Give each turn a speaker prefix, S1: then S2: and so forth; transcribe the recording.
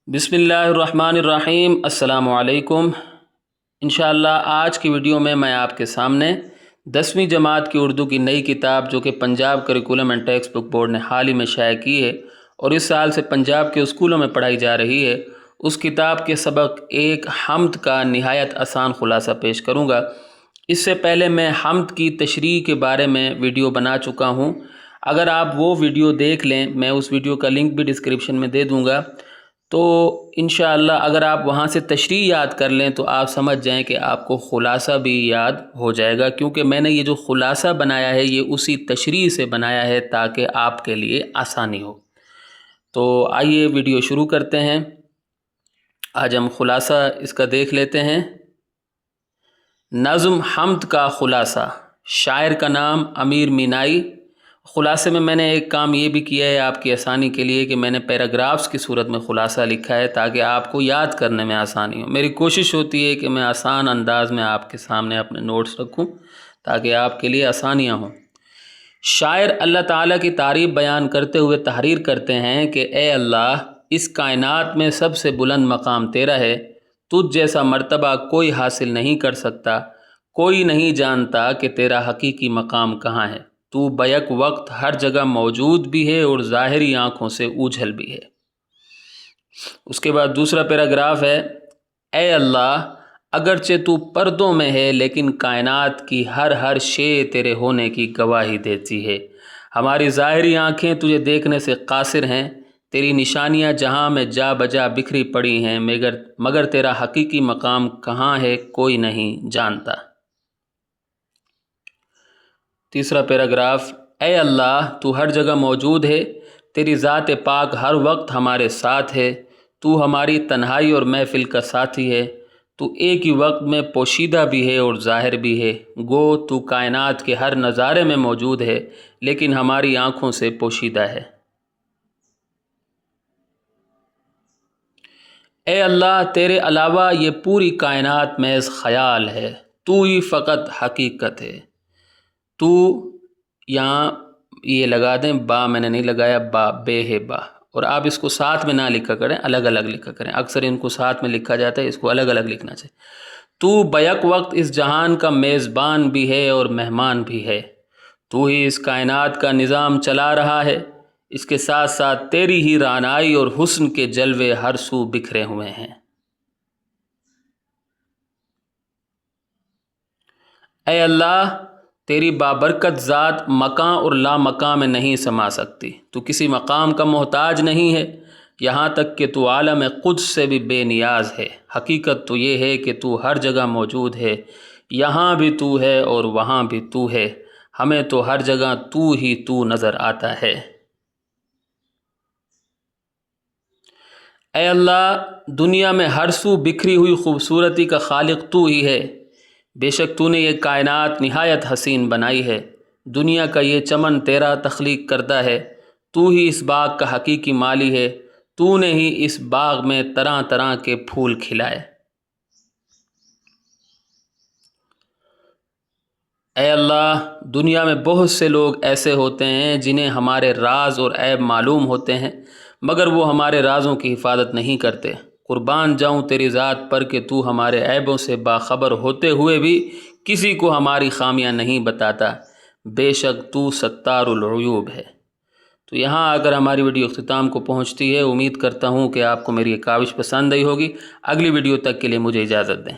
S1: बिस्मिल्लाहिर्रहमानिर्रहीम। अस्सलामु अलैकुम। इंशाअल्लाह आज की वीडियो में मैं आपके सामने 10वीं जमात की उर्दू की नई किताब जो कि Punjab curriculum and text book board ने हाल ही में शाया की है और इस साल से पंजाब के स्कूलों में पढ़ाई जा रही है, उस किताब के सबक एक हम्द का निहायत आसान ख़ुलासा पेश करूँगा। इससे पहले मैं हम्द की तशरीह के बारे में वीडियो बना चुका हूँ। अगर आप वो वीडियो देख लें, मैं उस वीडियो का लिंक भी डिस्क्रिप्शन में दे दूँगा, तो इंशाअल्लाह अगर आप वहाँ से तशरीह याद कर लें तो आप समझ जाएं कि आपको ख़ुलासा भी याद हो जाएगा, क्योंकि मैंने ये जो ख़ुलासा बनाया है ये उसी तशरीह से बनाया है ताकि आपके लिए आसानी हो। तो आइए वीडियो शुरू करते हैं। आज हम ख़ुलासा इसका देख लेते हैं। नज़्म हम्द का ख़ुलासा। शायर का नाम अमीर मीनाई। ख़ुलासे में मैंने एक काम ये भी किया है आपकी आसानी के लिए कि मैंने पैराग्राफ्स की सूरत में ख़ुलासा लिखा है ताकि आपको याद करने में आसानी हो। मेरी कोशिश होती है कि मैं आसान अंदाज में आपके सामने अपने नोट्स रखूं ताकि आपके लिए आसानियां हों। शायर अल्लाह ताला की तारीफ़ बयान करते हुए तहरीर करते हैं कि ए अल्लाह, इस कायनात में सबसे बुलंद मकाम तेरा है। तुझ जैसा मर्तबा कोई हासिल नहीं कर सकता। कोई नहीं जानता कि तेरा हकीकी मकाम कहाँ है। तू बैक वक्त हर जगह मौजूद भी है और ज़ाहिरी आँखों से ओझल भी है। उसके बाद दूसरा पैराग्राफ है, ए अल्लाह, अगरचे तू पर्दों में है लेकिन कायनात की हर शे तेरे होने की गवाही देती है। हमारी ज़ाहिरी आँखें तुझे देखने से कासिर हैं। तेरी निशानियाँ जहाँ में जा बजा बिखरी पड़ी हैं, मगर तेरा हकीकी मकाम कहाँ है कोई नहीं जानता। तीसरा पैराग्राफ, ए अल्लाह, तू हर जगह मौजूद है। तेरी ज़ात पाक हर वक्त हमारे साथ है। तू हमारी तन्हाई और महफिल का साथी है। तू एक ही वक्त में पोशीदा भी है और ज़ाहिर भी है। गो तू कायनात के हर नज़ारे में मौजूद है लेकिन हमारी आँखों से पोशीदा है। ए अल्लाह, तेरे अलावा ये पूरी कायनात महज़ ख़याल है। तू ही फ़कत हकीकत है। तू, यहाँ ये लगा दें, बा मैंने नहीं लगाया, बा बे है बा, और आप इसको साथ में ना लिखा करें, अलग अलग लिखा करें। अक्सर इनको साथ में लिखा जाता है, इसको अलग अलग लिखना चाहिए। तू बैक वक्त इस जहान का मेज़बान भी है और मेहमान भी है। तू ही इस कायनात का निज़ाम चला रहा है। इसके साथ साथ तेरी ही रानाई और हुस्न के जलवे हर सू बिखरे हुए हैं। ऐ अल्लाह, तेरी बाबरकत ज़ात मकां और ला मकां में नहीं समा सकती। तू किसी मकाम का मोहताज नहीं है, यहाँ तक कि तू आलम कुद्स से भी बेनियाज है। हकीकत तो ये है कि तू हर जगह मौजूद है। यहाँ भी तू है और वहाँ भी तू है। हमें तो हर जगह तू ही तू नज़र आता है। ऐ अल्लाह, दुनिया में हर सू बिखरी हुई खूबसूरती का खालिक तू ही है। बेशक तूने ये कायनात निहायत हसीन बनाई है। दुनिया का ये चमन तेरा तख्लीक करता है। तू ही इस बाग का हकीकी माली है। तूने ही इस बाग में तरह तरह के फूल खिलाए। ऐ अल्लाह, दुनिया में बहुत से लोग ऐसे होते हैं जिन्हें हमारे राज और ऐब मालूम होते हैं, मगर वो हमारे राज़ों की हिफाजत नहीं करते। कुर्बान जाऊँ तेरी ज़ात पर कि तू हमारे ऐबों से बाखबर होते हुए भी किसी को हमारी खामियां नहीं बताता। बेशक तू सत्तारुल उयूब है। तो यहाँ अगर हमारी वीडियो अख्तिताम को पहुँचती है, उम्मीद करता हूँ कि आपको मेरी ये काविश पसंद आई होगी। अगली वीडियो तक के लिए मुझे इजाज़त दें।